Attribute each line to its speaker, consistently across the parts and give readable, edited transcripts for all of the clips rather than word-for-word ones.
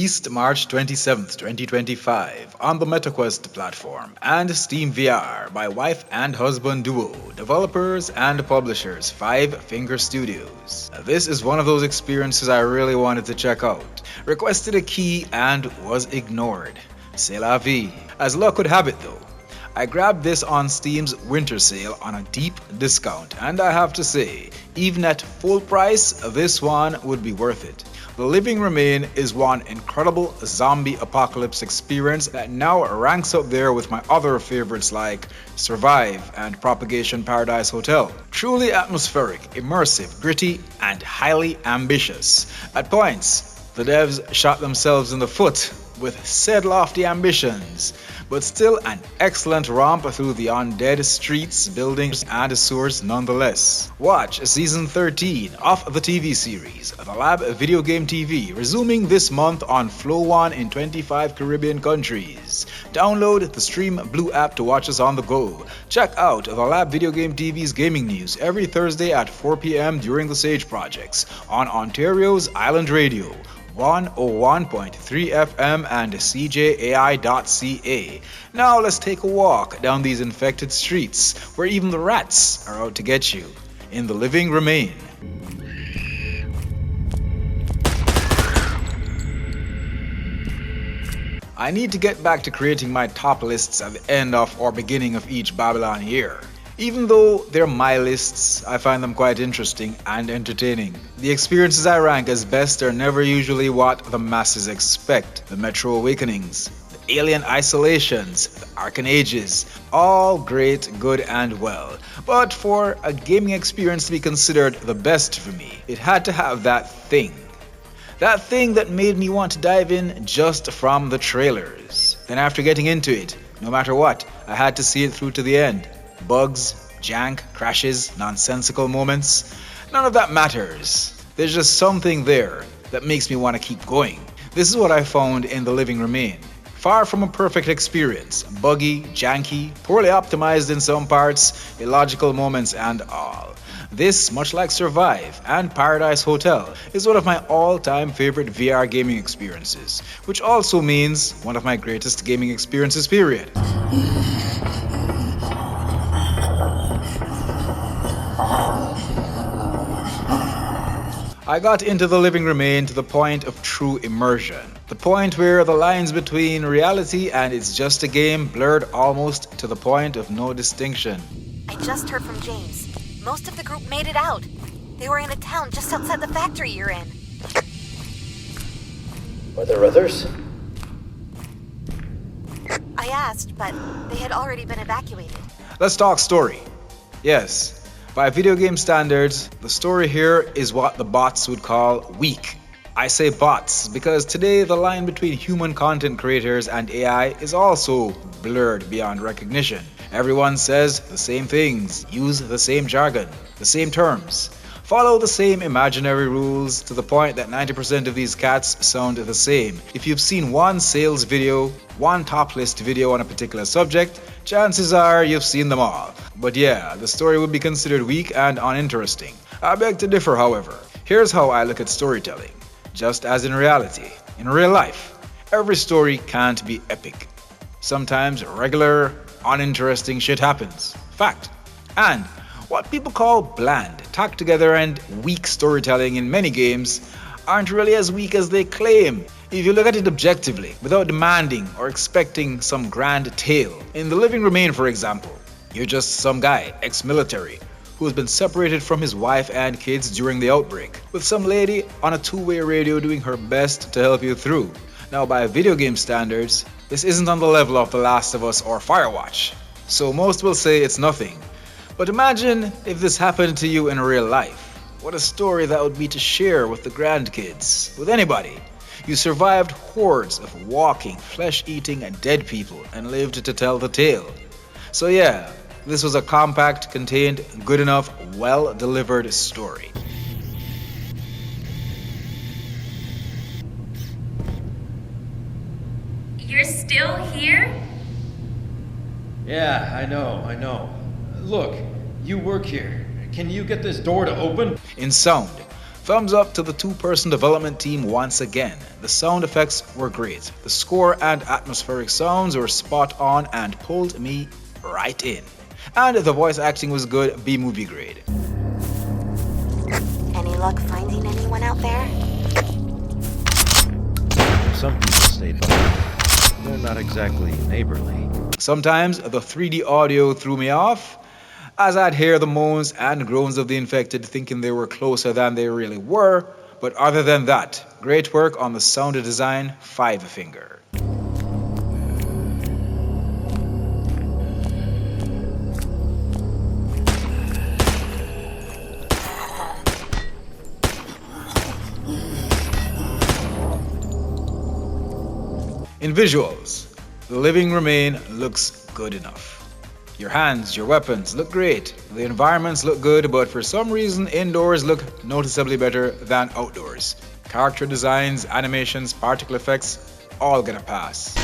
Speaker 1: released March 27th, 2025 on the MetaQuest platform and Steam VR by wife and husband duo, developers and publishers Five Finger Studios. This is one of those experiences I really wanted to check out. Requested a key and was ignored. C'est la vie. As luck would have it though, I grabbed this on Steam's winter sale on a deep discount, and I have to say, even at full price, this one would be worth it. The Living Remain is one incredible zombie apocalypse experience that now ranks up there with my other favorites like Survive and Propagation Paradise Hotel. Truly atmospheric, immersive, gritty, and highly ambitious. At points, the devs shot themselves in the foot with said lofty ambitions, but still an excellent romp through the UnDead streets, buildings, and sewers nonetheless. Watch Season 13 of the TV series, The Lab Video Game TV, resuming this month on Flow One in 25 Caribbean countries. Download the Stream Blue app to watch us on the go. Check out The Lab Video Game TV's gaming news every Thursday at 4 p.m. during the Sage Projects on Ontario's Island Radio, 101.3 FM and CJAI.ca. Now let's take a walk down these infected streets where even the rats are out to get you in The Living Remain. I need to get back to creating my top lists at the end of or beginning of each Babylon year. Even though they're my lists, I find them quite interesting and entertaining. The experiences I rank as best are never usually what the masses expect. The Metro Awakenings, the Alien Isolations, the Arcan Ages, all great, good and well. But for a gaming experience to be considered the best for me, it had to have that thing. That thing that made me want to dive in just from the trailers. Then after getting into it, no matter what, I had to see it through to the end. Bugs, jank, crashes, nonsensical moments, none of that matters. There's just something there that makes me want to keep going. This is what I found in The Living Remain. Far from a perfect experience, buggy, janky, poorly optimized in some parts, illogical moments and all. This, much like Survive and Paradise Hotel, is one of my all-time favorite VR gaming experiences, which also means one of my greatest gaming experiences, period. I got into The Living Remain to the point of true immersion. The point where the lines between reality and it's just a game blurred almost to the point of no distinction.
Speaker 2: I just heard from James. Most of the group made it out. They were in a town just outside the factory you're in.
Speaker 3: Were there others?
Speaker 2: I asked, but they had already been evacuated.
Speaker 1: Let's talk story. Yes. By video game standards, the story here is what the bots would call weak. I say bots because today the line between human content creators and AI is also blurred beyond recognition. Everyone says the same things, use the same jargon, the same terms, follow the same imaginary rules to the point that 90% of these cats sound the same. If you've seen one sales video, one top list video on a particular subject, chances are you've seen them all. But yeah, the story would be considered weak and uninteresting. I beg to differ, however. Here's how I look at storytelling. Just as in reality, in real life, every story can't be epic. Sometimes regular, uninteresting shit happens. Fact. And what people call bland, tacked together and weak storytelling in many games aren't really as weak as they claim. If you look at it objectively, without demanding or expecting some grand tale. In The Living Remain, for example, you're just some guy, ex-military, who has been separated from his wife and kids during the outbreak, with some lady on a two-way radio doing her best to help you through. Now, by video game standards, this isn't on the level of The Last of Us or Firewatch, so most will say it's nothing. But imagine if this happened to you in real life. What a story that would be to share with the grandkids, with anybody. You survived hordes of walking, flesh-eating and dead people and lived to tell the tale. So yeah, this was a compact, contained, good enough, well-delivered story.
Speaker 4: You're still here?
Speaker 3: Yeah, I know. Look, you work here. Can you get this door to open?
Speaker 1: In sound, Thumbs up to the two-person development team once again. The sound effects were great. The score and atmospheric sounds were spot on and pulled me right in. And the voice acting was good, B-movie grade.
Speaker 2: Any luck finding anyone out there?
Speaker 3: Some people stayed behind. They're not exactly neighborly.
Speaker 1: Sometimes the 3D audio threw me off, as I'd hear the moans and groans of the infected thinking they were closer than they really were, but other than that, great work on the sound design, 5 finger. In visuals, the living remain looks good enough. Your hands, your weapons look great. The environments look good, but for some reason indoors look noticeably better than outdoors. Character designs, animations, particle effects, all get a pass.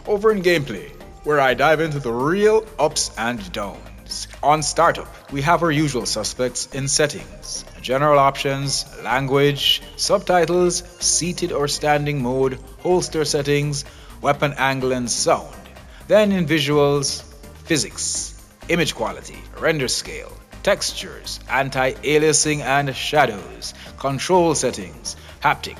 Speaker 1: Over in gameplay, where I dive into the real ups and downs. On startup, we have our usual suspects in settings. General options, language, subtitles, seated or standing mode, holster settings, weapon angle and sound. Then in visuals, physics, image quality, render scale, textures, anti-aliasing and shadows, control settings, haptic,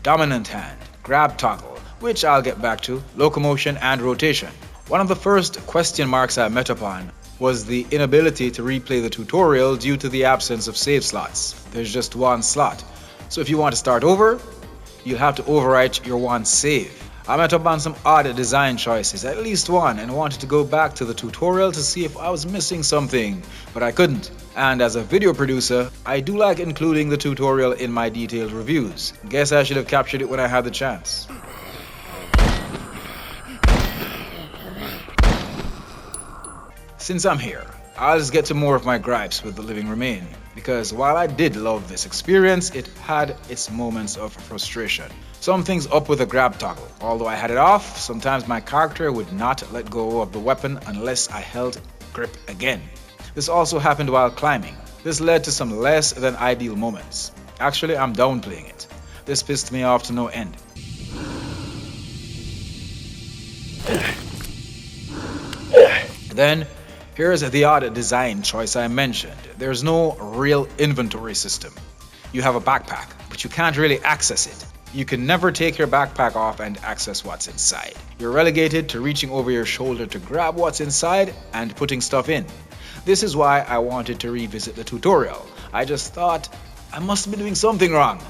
Speaker 1: dominant hand, grab toggle, which I'll get back to, locomotion and rotation. One of the first question marks I met upon was the inability to replay the tutorial due to the absence of save slots. There's just one slot. So if you want to start over, you'll have to overwrite your one save. I met up on some odd design choices, at least one, and wanted to go back to the tutorial to see if I was missing something, but I couldn't. And as a video producer, I do like including the tutorial in my detailed reviews. Guess I should have captured it when I had the chance. Since I'm here, I'll just get to more of my gripes with The Living Remain, because while I did love this experience, it had its moments of frustration. Some things up with the grab toggle. Although I had it off, sometimes my character would not let go of the weapon unless I held grip again. This also happened while climbing. This led to some less than ideal moments. Actually, I'm downplaying it. This pissed me off to no end. Then, here's the odd design choice I mentioned. There's no real inventory system. You have a backpack, but you can't really access it. You can never take your backpack off and access what's inside. You're relegated to reaching over your shoulder to grab what's inside and putting stuff in. This is why I wanted to revisit the tutorial. I just thought I must be doing something wrong.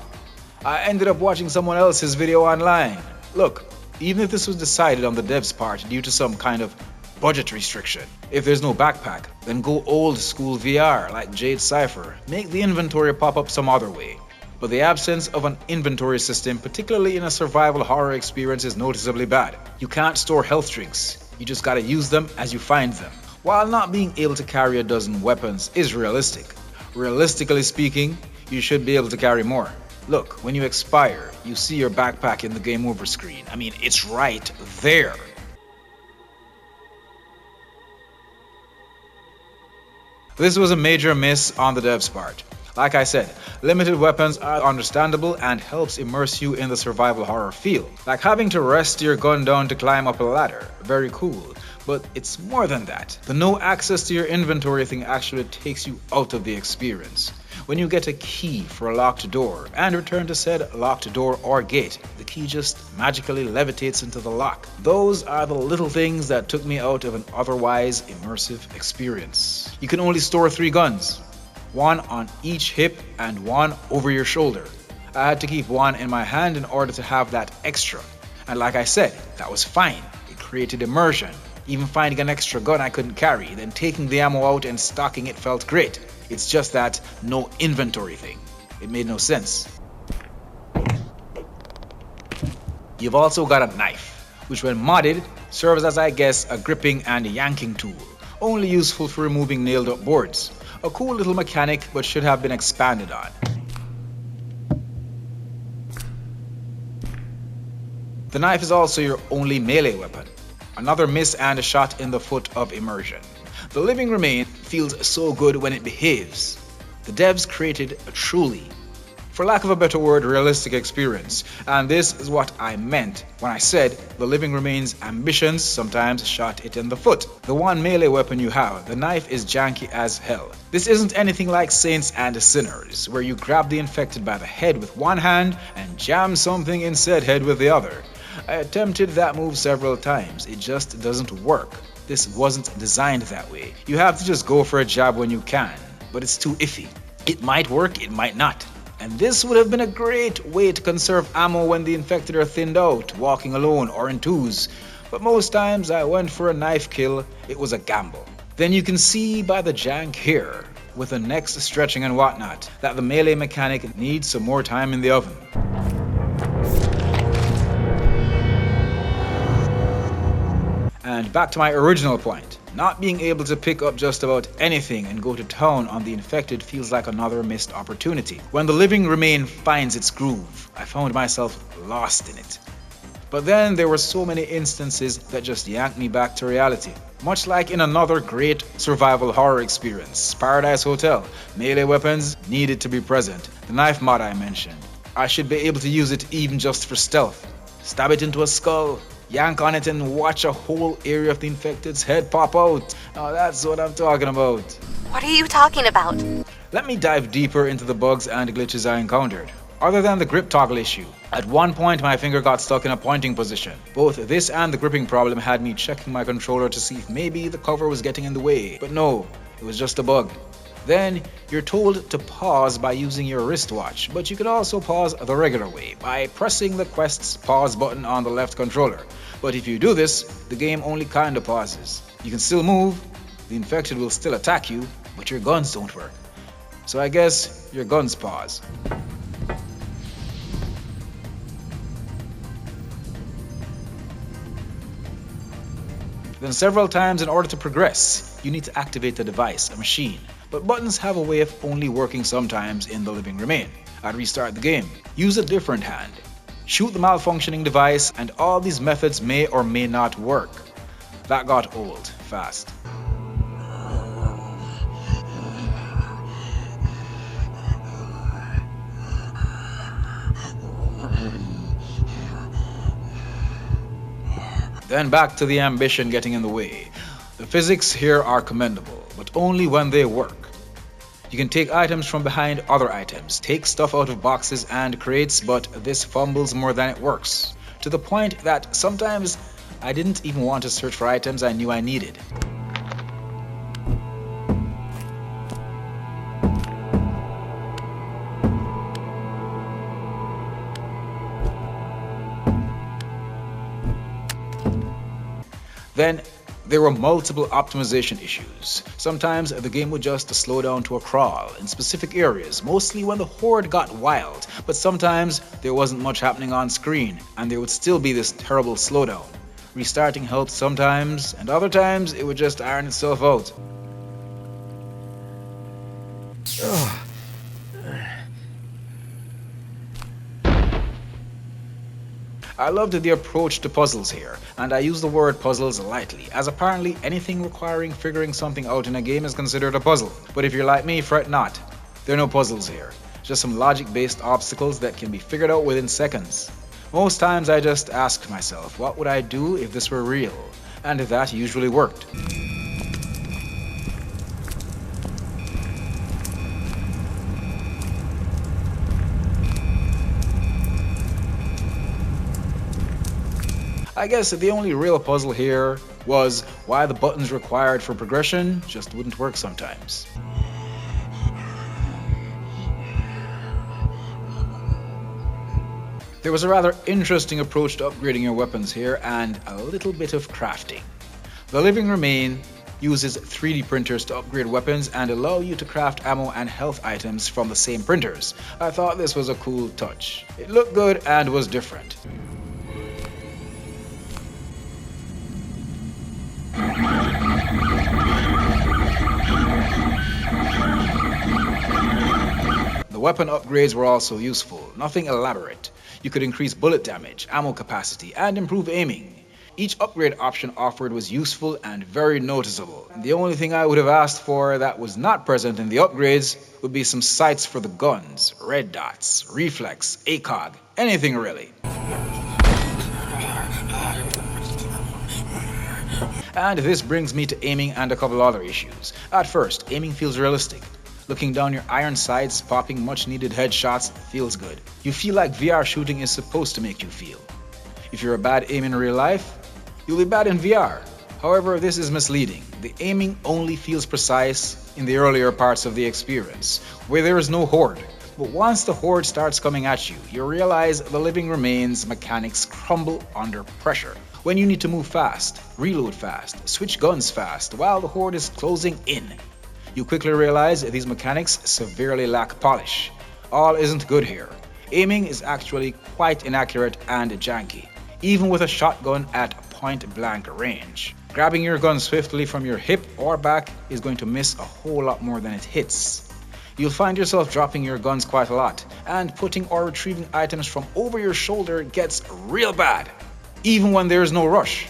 Speaker 1: I ended up watching someone else's video online. Look, even if this was decided on the dev's part due to some kind of budget restriction, if there's no backpack, then go old school VR like Jade Cypher. Make the inventory pop up some other way. But the absence of an inventory system, particularly in a survival horror experience, is noticeably bad. You can't store health drinks. You just gotta use them as you find them. While not being able to carry a dozen weapons is realistic, realistically speaking, you should be able to carry more. Look, when you expire, you see your backpack in the game over screen. I mean, it's right there. This was a major miss on the dev's part. Like I said, limited weapons are understandable and helps immerse you in the survival horror feel. Like having to rest your gun down to climb up a ladder. Very cool. But it's more than that. The no access to your inventory thing actually takes you out of the experience. When you get a key for a locked door and return to said locked door or gate, the key just magically levitates into the lock. Those are the little things that took me out of an otherwise immersive experience. You can only store 3 guns, one on each hip and one over your shoulder. I had to keep one in my hand in order to have that extra. And like I said, that was fine. It created immersion. Even finding an extra gun I couldn't carry, then taking the ammo out and stocking it felt great. It's just that no inventory thing. It made no sense. You've also got a knife, which when modded, serves as I guess a gripping and yanking tool, only useful for removing nailed up boards. A cool little mechanic, but should have been expanded on. The knife is also your only melee weapon. Another miss and a shot in the foot of Immersion. The Living Remain feels so good when it behaves. The devs created a truly, for lack of a better word, realistic experience. And this is what I meant when I said the living remains ambitions sometimes shot it in the foot. The one melee weapon you have, the knife, is janky as hell. This isn't anything like Saints and Sinners, where you grab the infected by the head with one hand and jam something in said head with the other. I attempted that move several times, it just doesn't work. This wasn't designed that way. You have to just go for a jab when you can, but it's too iffy. It might work, it might not. And this would have been a great way to conserve ammo when the infected are thinned out, walking alone or in twos. But most times I went for a knife kill, it was a gamble. Then you can see by the jank here, with the necks stretching and whatnot, that the melee mechanic needs some more time in the oven. And back to my original point. Not being able to pick up just about anything and go to town on the infected feels like another missed opportunity. When the living remain finds its groove, I found myself lost in it. But then there were so many instances that just yanked me back to reality. Much like in another great survival horror experience, Paradise Hotel, melee weapons needed to be present. The knife mod I mentioned, I should be able to use it even just for stealth. Stab it into a skull, yank on it and watch a whole area of the infected's head pop out. Now that's what I'm talking about.
Speaker 2: What are you talking about?
Speaker 1: Let me dive deeper into the bugs and glitches I encountered. Other than the grip toggle issue, at one point my finger got stuck in a pointing position. Both this and the gripping problem had me checking my controller to see if maybe the cover was getting in the way. But no, it was just a bug. Then you're told to pause by using your wristwatch, but you can also pause the regular way by pressing the Quest's pause button on the left controller. But if you do this, the game only kinda pauses. You can still move, the infected will still attack you, but your guns don't work. So I guess your guns pause. Then several times in order to progress, you need to activate the device, a machine. But buttons have a way of only working sometimes in the living remain. I'd restart the game, use a different hand, shoot the malfunctioning device, and all these methods may or may not work. That got old fast. Then back to the ambition getting in the way. The physics here are commendable, but only when they work. You can take items from behind other items, take stuff out of boxes and crates, but this fumbles more than it works. To the point that sometimes I didn't even want to search for items I knew I needed. Then there were multiple optimization issues. Sometimes the game would just slow down to a crawl in specific areas, mostly when the horde got wild, but sometimes there wasn't much happening on screen and there would still be this terrible slowdown. Restarting helped sometimes, and other times it would just iron itself out. I loved the approach to puzzles here, and I use the word puzzles lightly, as apparently anything requiring figuring something out in a game is considered a puzzle. But if you're like me, fret not. There are no puzzles here, just some logic-based obstacles that can be figured out within seconds. Most times I just ask myself, what would I do if this were real? And that usually worked. I guess the only real puzzle here was why the buttons required for progression just wouldn't work sometimes. There was a rather interesting approach to upgrading your weapons here and a little bit of crafting. The living remain uses 3D printers to upgrade weapons and allow you to craft ammo and health items from the same printers. I thought this was a cool touch. It looked good and was different. The weapon upgrades were also useful, nothing elaborate. You could increase bullet damage, ammo capacity, and improve aiming. Each upgrade option offered was useful and very noticeable. The only thing I would have asked for that was not present in the upgrades would be some sights for the guns, red dots, reflex, ACOG, anything really. And this brings me to aiming and a couple other issues. At first, aiming feels realistic. Looking down your iron sights, popping much needed headshots feels good. You feel like VR shooting is supposed to make you feel. If you're a bad aim in real life, you'll be bad in VR. However, this is misleading. The aiming only feels precise in the earlier parts of the experience, where there is no horde. But once the horde starts coming at you, you realize the living remains mechanics crumble under pressure. When you need to move fast, reload fast, switch guns fast, while the horde is closing in, you quickly realize these mechanics severely lack polish. All isn't good here. Aiming is actually quite inaccurate and janky, even with a shotgun at point-blank range. Grabbing your gun swiftly from your hip or back is going to miss a whole lot more than it hits. You'll find yourself dropping your guns quite a lot, and putting or retrieving items from over your shoulder gets real bad, even when there's no rush.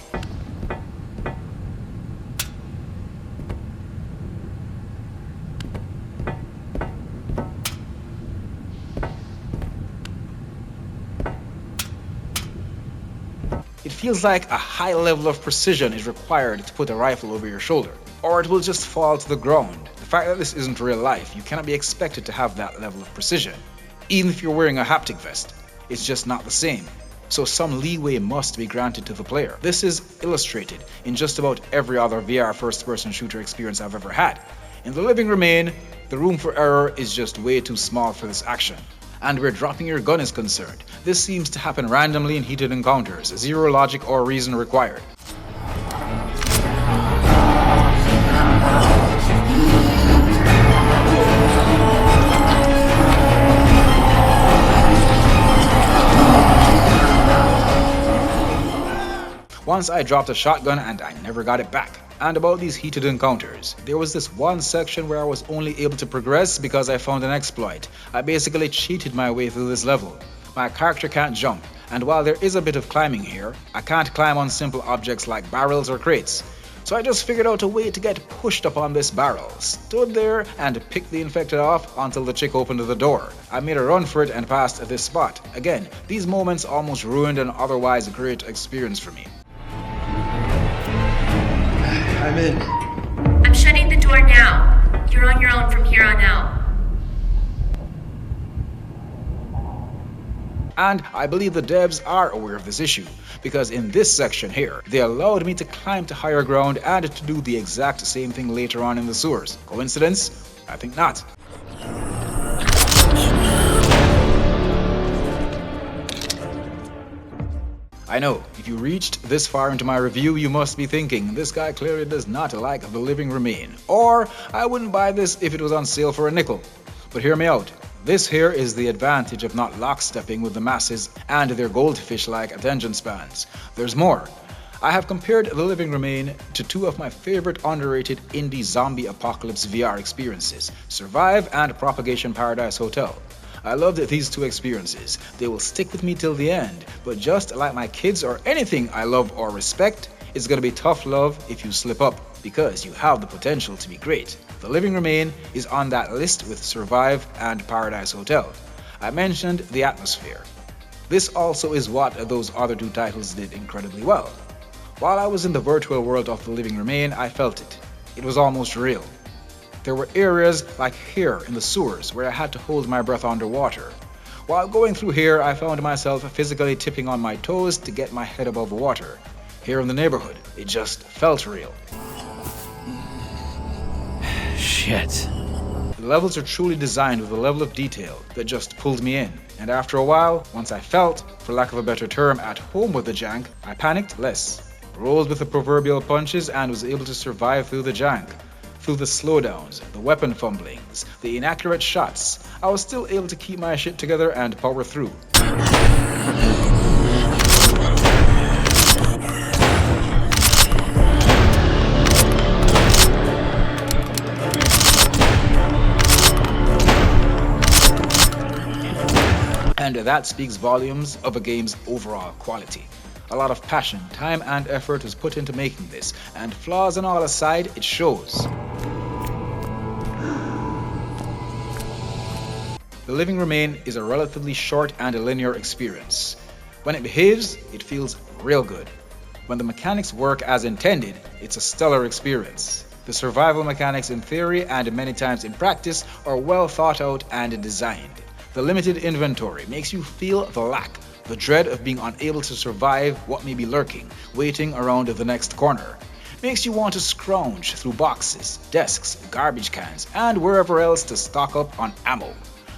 Speaker 1: It feels like a high level of precision is required to put a rifle over your shoulder, or it will just fall to the ground. The fact that this isn't real life, you cannot be expected to have that level of precision. Even if you're wearing a haptic vest, it's just not the same. So some leeway must be granted to the player. This is illustrated in just about every other VR first-person shooter experience I've ever had. In The Living Remain, the room for error is just way too small for this action. And where dropping your gun is concerned, this seems to happen randomly in heated encounters, zero logic or reason required. Once I dropped a shotgun and I never got it back. And about these heated encounters, there was this one section where I was only able to progress because I found an exploit. I basically cheated my way through this level. My character can't jump, and while there is a bit of climbing here, I can't climb on simple objects like barrels or crates. So I just figured out a way to get pushed up on this barrel, stood there and picked the infected off until the chick opened the door. I made a run for it and passed this spot. Again, these moments almost ruined an otherwise great experience for me.
Speaker 5: I'm in.
Speaker 4: I'm shutting the door now. You're on your own from here on out.
Speaker 1: And I believe the devs are aware of this issue, because in this section here, they allowed me to climb to higher ground and to do the exact same thing later on in the sewers. Coincidence? I think not. I know, if you reached this far into my review, you must be thinking, this guy clearly does not like The Living Remain, or I wouldn't buy this if it was on sale for a nickel. But hear me out. This here is the advantage of not lockstepping with the masses and their goldfish-like attention spans. There's more. I have compared The Living Remain to two of my favorite underrated indie zombie apocalypse VR experiences, Survive and Propagation Paradise Hotel. I loved these two experiences. They will stick with me till the end, but just like my kids or anything I love or respect, it's gonna be tough love if you slip up, because you have the potential to be great. The Living Remain is on that list with Survive and Paradise Hotel. I mentioned the atmosphere. This also is what those other two titles did incredibly well. While I was in the virtual world of The Living Remain, I felt it. It was almost real. There were areas like here in the sewers where I had to hold my breath underwater. While going through here, I found myself physically tipping on my toes to get my head above water. Here in the neighborhood, it just felt real.
Speaker 3: Shit.
Speaker 1: The levels are truly designed with a level of detail that just pulled me in. And after a while, once I felt, for lack of a better term, at home with the jank, I panicked less. Rolled with the proverbial punches and was able to survive through the jank. Through the slowdowns, the weapon fumblings, the inaccurate shots, I was still able to keep my shit together and power through. And that speaks volumes of a game's overall quality. A lot of passion, time and effort was put into making this, and flaws and all aside, it shows. The Living Remain is a relatively short and a linear experience. When it behaves, it feels real good. When the mechanics work as intended, it's a stellar experience. The survival mechanics in theory and many times in practice are well thought out and designed. The limited inventory makes you feel the lack, the dread of being unable to survive what may be lurking, waiting around the next corner. Makes you want to scrounge through boxes, desks, garbage cans, and wherever else to stock up on ammo,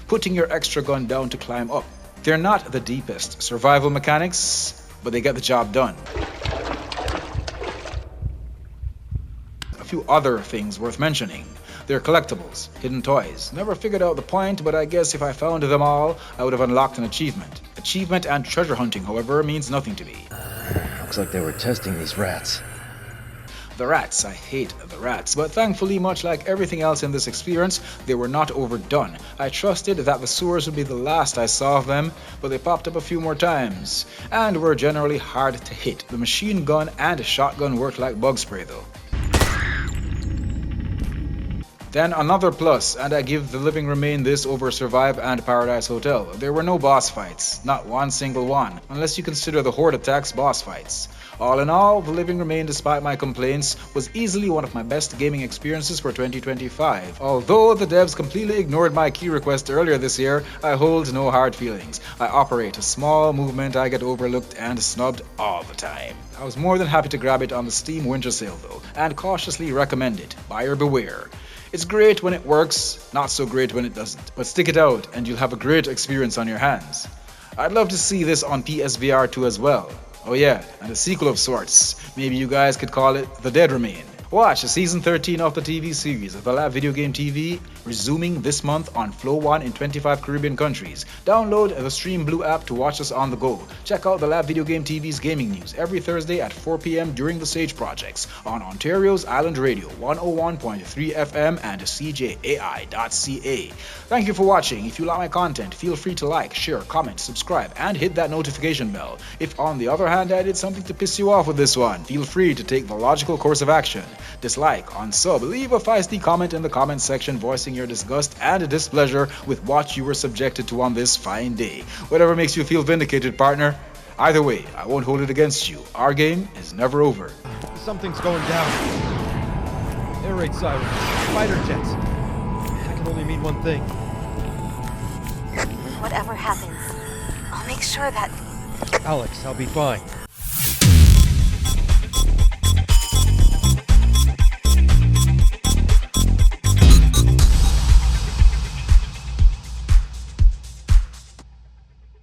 Speaker 1: putting your extra gun down to climb up. They're not the deepest survival mechanics, but they get the job done. A few other things worth mentioning. They're collectibles, hidden toys. Never figured out the point, but I guess if I found them all, I would have unlocked an achievement. Achievement and treasure hunting, however, means nothing to me.
Speaker 3: Looks like they were testing these rats.
Speaker 1: The rats, I hate the rats, but thankfully, much like everything else in this experience, they were not overdone. I trusted that the sewers would be the last I saw of them, but they popped up a few more times, and were generally hard to hit. The machine gun and shotgun worked like bug spray though. Then another plus, and I give The Living Remain this over Survive and Paradise Hotel. There were no boss fights, not one single one, unless you consider the Horde attacks boss fights. All in all, The Living Remain, despite my complaints, was easily one of my best gaming experiences for 2025. Although the devs completely ignored my key request earlier this year, I hold no hard feelings. I operate a small movement, I get overlooked and snubbed all the time. I was more than happy to grab it on the Steam winter sale though, and cautiously recommend it. Buyer beware. It's great when it works, not so great when it doesn't. But stick it out and you'll have a great experience on your hands. I'd love to see this on PSVR 2 as well. Oh yeah, and a sequel of sorts. Maybe you guys could call it The Dead Remain. Watch season 13 of the TV series of the Lab Video Game TV, resuming this month on Flow 1 in 25 Caribbean countries. Download the Stream Blue app to watch us on the go. Check out the Lab Video Game TV's gaming news every Thursday at 4 p.m. during the Sage Projects on Ontario's Island Radio 101.3 FM and CJAI.ca. Thank you for watching. If you like my content, feel free to like, share, comment, subscribe, and hit that notification bell. If on the other hand I did something to piss you off with this one, feel free to take the logical course of action. Dislike, unsub, leave a feisty comment in the comment section voicing your disgust and displeasure with what you were subjected to on this fine day. Whatever makes you feel vindicated, partner. Either way, I won't hold it against you. Our game is never over.
Speaker 5: Something's going down. Air raid sirens, fighter jets. That can only mean one thing.
Speaker 2: Whatever happens, I'll make sure that...
Speaker 5: Alex, I'll be fine.